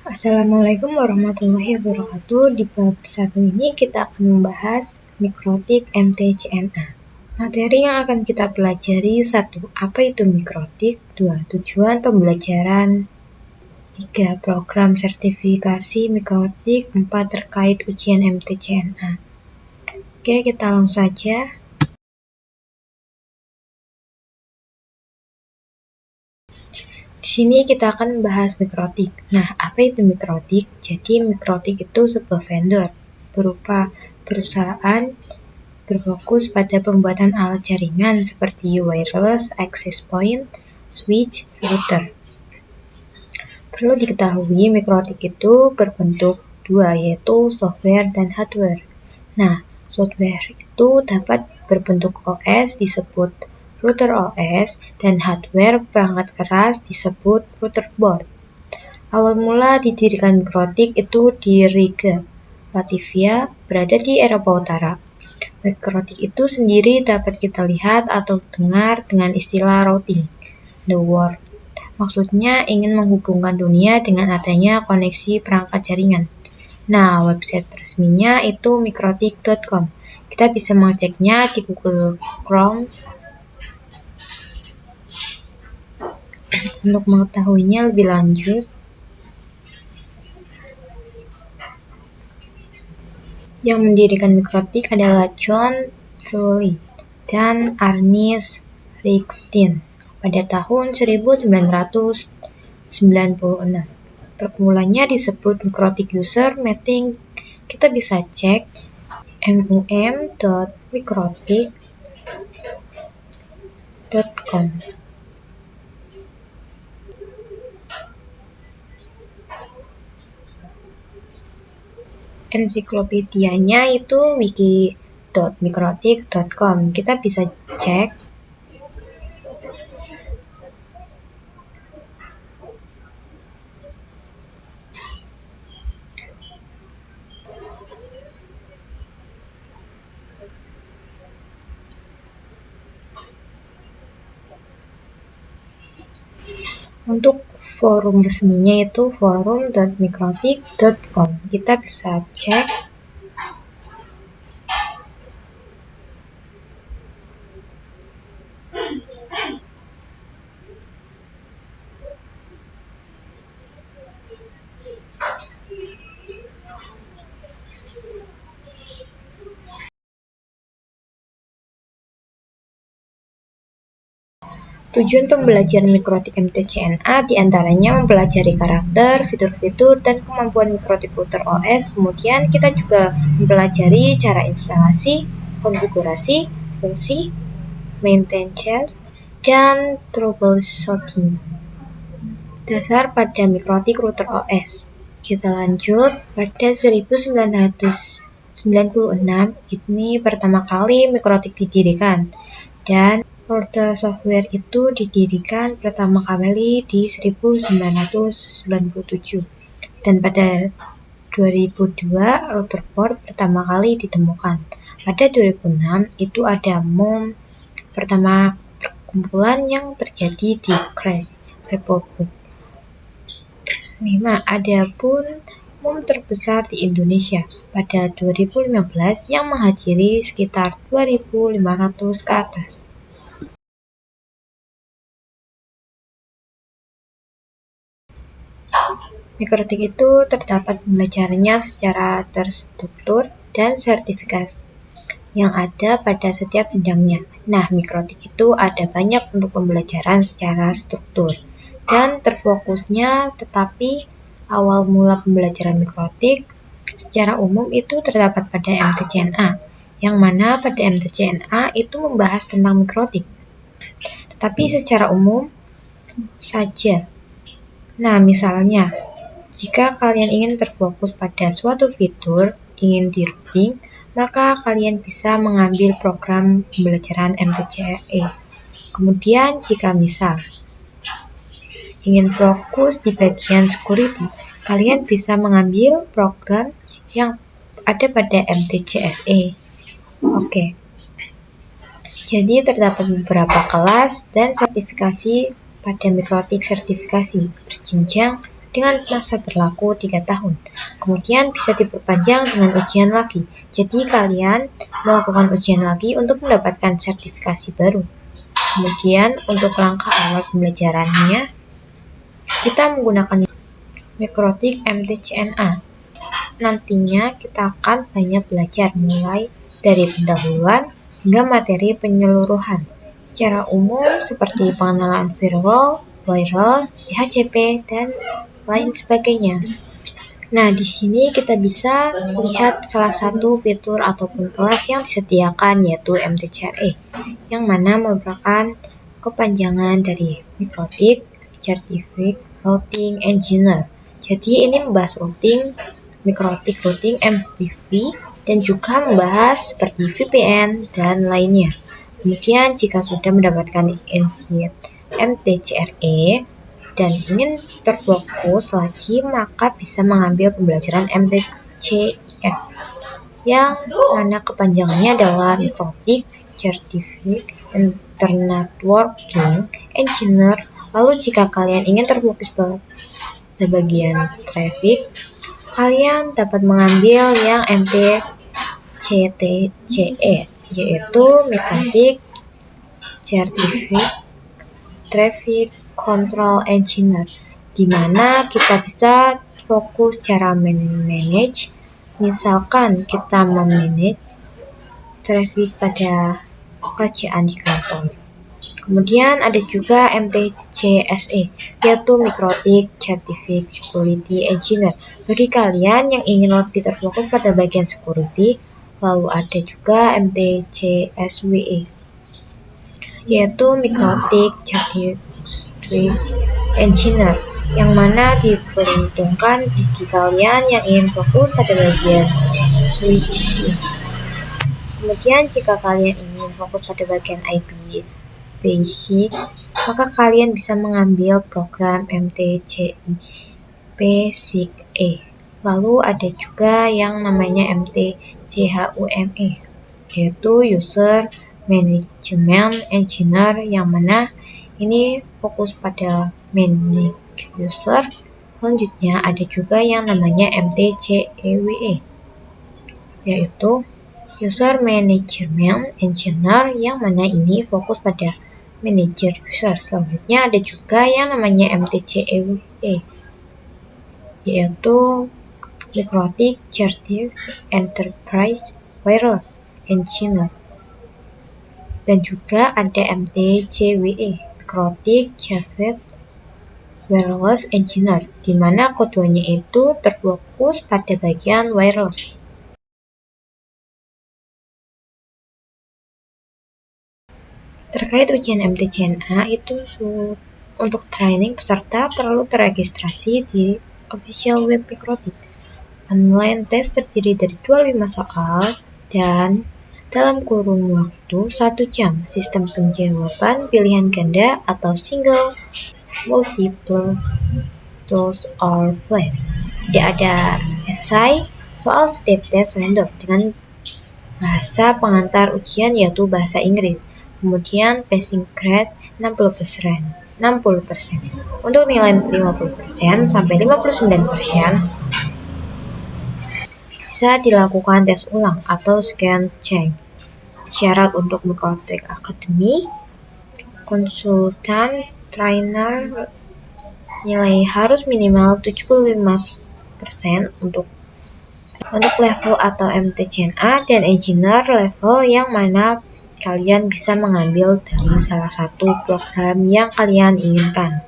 Assalamualaikum warahmatullahi wabarakatuh. Di bab 1 ini kita akan membahas mikrotik MT-CNA. Materi yang akan kita pelajari: 1. Apa itu mikrotik? 2. Tujuan pembelajaran. 3. Program sertifikasi mikrotik. 4. Terkait ujian MT-CNA. Oke, kita langsung saja. Di sini kita akan membahas mikrotik. Nah, apa itu mikrotik? Jadi, mikrotik itu sebuah vendor berupa perusahaan berfokus pada pembuatan alat jaringan seperti wireless, access point, switch, router. Perlu diketahui, mikrotik itu berbentuk dua, yaitu software dan hardware. Nah, software itu dapat berbentuk OS disebut router OS, dan hardware perangkat keras disebut router board. Awal mula didirikan mikrotik itu di Riga, Latvia, berada di Eropa Utara. Mikrotik itu sendiri dapat kita lihat atau dengar dengan istilah routing the world. Maksudnya ingin menghubungkan dunia dengan adanya koneksi perangkat jaringan. Nah, website resminya itu mikrotik.com. Kita bisa mengeceknya di Google Chrome. Untuk mengetahuinya lebih lanjut, yang mendirikan mikrotik adalah John Sully dan Ernest Rixdin pada tahun 1996. Permulanya disebut mikrotik user meeting. Kita bisa cek mum.mikrotik.com. Ensiklopedianya itu wiki.mikrotik.com. Kita bisa cek. Untuk forum resminya itu forum.mikrotik.com. Kita bisa cek. Tujuan pembelajaran mikrotik MT-CNA diantaranya mempelajari karakter, fitur-fitur, dan kemampuan mikrotik router OS. Kemudian kita juga mempelajari cara instalasi, konfigurasi, fungsi, maintenance, dan troubleshooting dasar pada mikrotik router OS. Kita lanjut. Pada 1996 ini pertama kali mikrotik didirikan, dan Portal Software itu didirikan pertama kali di 1997, dan pada 2002 router board pertama kali ditemukan. Pada 2006 itu ada MUM pertama perkumpulan yang terjadi di Czech Republic. 5. Adapun MUM terbesar di Indonesia pada 2015 yang menghadiri sekitar 2.500 ke atas. Mikrotik itu terdapat pembelajarannya secara terstruktur dan sertifikat yang ada pada setiap jenjangnya. Nah, mikrotik itu ada banyak untuk pembelajaran secara struktur dan terfokusnya, tetapi awal mula pembelajaran mikrotik secara umum itu terdapat pada MT-CNA, yang mana pada MT-CNA itu membahas tentang mikrotik, tetapi secara umum saja. Nah, misalnya, jika kalian ingin terfokus pada suatu fitur, ingin di routing, maka kalian bisa mengambil program pembelajaran MT-CNA. Kemudian, jika misal ingin fokus di bagian security, kalian bisa mengambil program yang ada pada MT-CSA. Oke. Jadi terdapat beberapa kelas dan sertifikasi pada mikrotik sertifikasi berjenjang dengan masa berlaku 3 tahun. Kemudian bisa diperpanjang dengan ujian lagi. Jadi kalian melakukan ujian lagi untuk mendapatkan sertifikasi baru. Kemudian untuk langkah awal pembelajarannya, kita menggunakan mikrotik MTCNA. Nantinya kita akan banyak belajar mulai dari pendahuluan hingga materi penyeluruhan. Secara umum seperti pengenalan firewall, virus, DHCP, dan lain sebagainya. Nah, di sini kita bisa lihat salah satu fitur ataupun kelas yang disediakan yaitu MTCRE, yang mana merupakan kepanjangan dari mikrotik Certified Routing Engineer. Jadi ini membahas routing, mikrotik routing MPV, dan juga membahas seperti VPN dan lainnya. Kemudian jika sudah mendapatkan insight MTCRE dan ingin terfokus lagi, maka bisa mengambil pembelajaran MTCIF yang mana kepanjangannya adalah Mikrotik Certified Networking Engineer. Lalu jika kalian ingin terfokus pada bagian traffic, kalian dapat mengambil yang MTCTCE, yaitu Mikrotik Certified Traffic Control Engineer, di mana kita bisa fokus cara manage. Misalkan kita memanage traffic pada pekerjaan di kantor. Kemudian ada juga MTCSE, yaitu Mikrotik Certified Security Engineer. Bagi kalian yang ingin lebih terfokus pada bagian security, lalu ada juga MTCSWE, yaitu Mikrotik Certified Engineer, yang mana diperuntukkan bagi kalian yang ingin fokus pada bagian switching. Kemudian jika kalian ingin fokus pada bagian IP basic, maka kalian bisa mengambil program MTCIP-SIG-E. Lalu ada juga yang namanya MTCHUME, yaitu User Management Engineer, yang mana ini fokus pada manage user. Selanjutnya ada juga yang namanya MTCEWE, yaitu User Management Engineer, yang mana ini fokus pada manager user. Selanjutnya ada juga yang namanya MTCEWE, yaitu Mikrotik Certified Enterprise Wireless Engineer. Dan juga ada MTCWE, Mikrotik Certified Wireless Engineer, di mana keduanya itu terfokus pada bagian wireless. Terkait ujian MTCNA itu untuk training peserta perlu terregistrasi di official web Mikrotik. Online test terdiri dari 25 soal dan dalam kurun waktu 1 jam. Sistem penjawaban pilihan ganda atau single, multiple, choice, or flash. Tidak ada esai. Soal setiap tes random dengan bahasa pengantar ujian yaitu bahasa Inggris. Kemudian passing grade 60%. Untuk nilai 50% sampai 59%, bisa dilakukan tes ulang atau scan check. Syarat untuk Mikrotik Academy, konsultan trainer nilai harus minimal 75% untuk level atau MTCNA dan engineer level, yang mana kalian bisa mengambil dari salah satu program yang kalian inginkan.